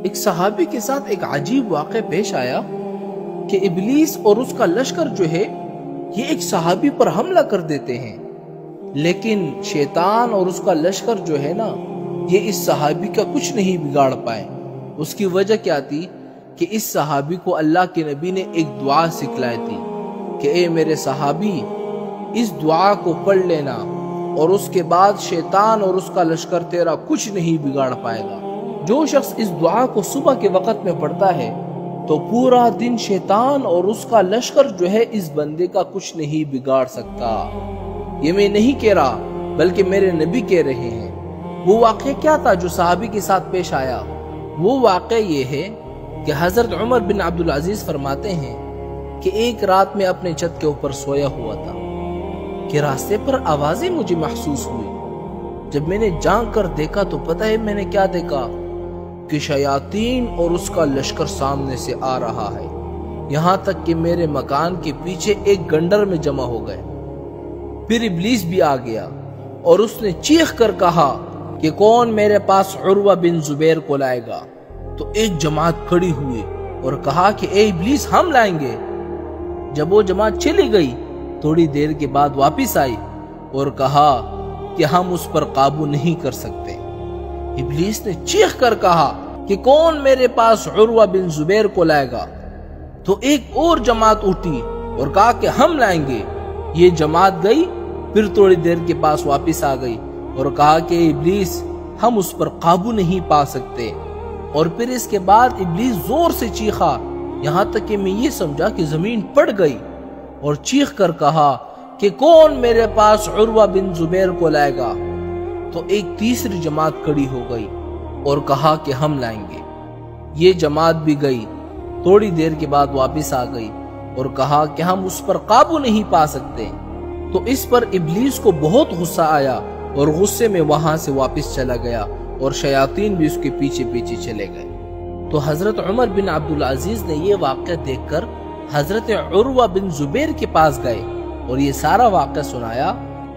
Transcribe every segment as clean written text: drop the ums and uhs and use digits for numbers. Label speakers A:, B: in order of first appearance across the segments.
A: ایک صحابی کے ساتھ ایک عجیب واقعہ پیش آیا کہ ابلیس اور اس کا لشکر جو ہے یہ ایک صحابی پر حملہ کر دیتے ہیں، لیکن شیطان اور اس کا لشکر جو ہے نا یہ اس صحابی کا کچھ نہیں بگاڑ پائے۔ اس کی وجہ کیا تھی کہ اس صحابی کو اللہ کے نبی نے ایک دعا سکھلائی تھی کہ اے میرے صحابی اس دعا کو پڑھ لینا اور اس کے بعد شیطان اور اس کا لشکر تیرا کچھ نہیں بگاڑ پائے گا۔ جو شخص اس دعا کو صبح کے وقت میں پڑھتا ہے تو پورا دن شیطان اور اس کا لشکر جو ہے اس بندے کا کچھ نہیں بگاڑ سکتا۔ یہ میں نہیں کہہ رہا بلکہ میرے نبی کہہ رہے ہیں۔ وہ واقعہ کیا تھا جو صحابی کے ساتھ پیش آیا؟ وہ واقعہ یہ ہے کہ حضرت عمر بن عبدالعزیز فرماتے ہیں کہ ایک رات میں اپنے چھت کے اوپر سویا ہوا تھا کہ راستے پر آوازیں مجھے محسوس ہوئی۔ جب میں نے جانگ کر دیکھا تو پتہ ہے میں نے کیا دیکھا کہ شیاطین اور اس کا لشکر سامنے سے آ رہا ہے، یہاں تک کہ میرے مکان کے پیچھے ایک گنڈر میں جمع ہو گئے۔ پھر ابلیس بھی آ گیا اور اس نے چیخ کر کہا کہ کون میرے پاس عروہ بن زبیر کو لائے گا؟ تو ایک جماعت کھڑی ہوئی اور کہا کہ اے ابلیس ہم لائیں گے۔ جب وہ جماعت چلی گئی تھوڑی دیر کے بعد واپس آئی اور کہا کہ ہم اس پر قابو نہیں کر سکتے۔ ابلیس نے چیخ کر کہا کہ کون میرے پاس عروہ بن زبیر کو لائے گا؟ تو ایک اور جماعت اٹھی اور کہا کہ ہم لائیں گے۔ یہ جماعت گئی، پھر تھوڑی دیر کے پاس واپس آ گئی اور کہا کہ ابلیس ہم اس پر قابو نہیں پا سکتے۔ اور پھر اس کے بعد ابلیس زور سے چیخا، یہاں تک کہ میں یہ سمجھا کہ زمین پڑ گئی، اور چیخ کر کہا کہ کون میرے پاس عروہ بن زبیر کو لائے گا؟ تو ایک تیسری جماعت کھڑی ہو گئی اور کہا کہ ہم لائیں گے۔ یہ جماعت بھی گئی، تھوڑی دیر کے بعد واپس آ گئی اور کہا کہ ہم اس پر قابو نہیں پا سکتے۔ تو اس پر ابلیس کو بہت غصہ آیا اور غصے میں وہاں سے واپس چلا گیا اور شیاطین بھی اس کے پیچھے پیچھے چلے گئے۔ تو حضرت عمر بن عبدالعزیز نے یہ واقعہ دیکھ کر حضرت عروہ بن زبیر کے پاس گئے اور یہ سارا واقعہ سنایا۔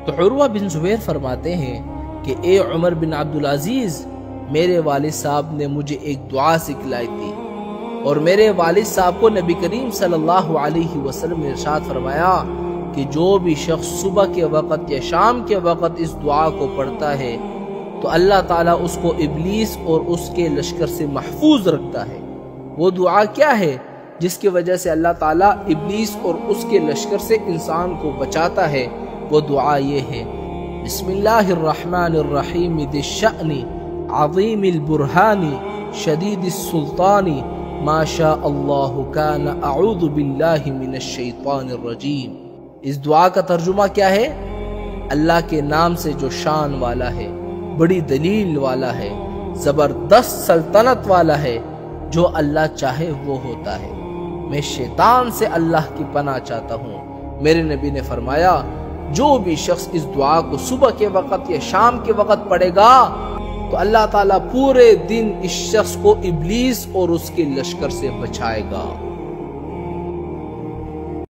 A: تو عروہ بن زبیر فرماتے ہیں کہ اے عمر بن عبدالعزیز، میرے والد صاحب نے مجھے ایک دعا سکھلائی تھی، اور میرے والد صاحب کو نبی کریم صلی اللہ علیہ وسلم نے ارشاد فرمایا کہ جو بھی شخص صبح کے وقت یا شام کے وقت اس دعا کو پڑھتا ہے تو اللہ تعالیٰ اس کو ابلیس اور اس کے لشکر سے محفوظ رکھتا ہے۔ وہ دعا کیا ہے جس کی وجہ سے اللہ تعالیٰ ابلیس اور اس کے لشکر سے انسان کو بچاتا ہے؟ وہ دعا یہ ہے: بسم اللہ الرحمن الرحیم ذی الشأن عظیم البرہان شدید السلطان ما شاء اللہ کان اعوذ باللہ من الشیطان الرجیم۔ اس دعا کا ترجمہ کیا ہے؟ اللہ کے نام سے جو شان والا ہے، بڑی دلیل والا ہے، زبردست سلطنت والا ہے، جو اللہ چاہے وہ ہوتا ہے۔ میں شیطان سے اللہ کی پناہ چاہتا ہوں۔ میرے نبی نے فرمایا جو بھی شخص اس دعا کو صبح کے وقت یا شام کے وقت پڑھے گا تو اللہ تعالیٰ پورے دن اس شخص کو ابلیس اور اس کے لشکر سے بچائے گا۔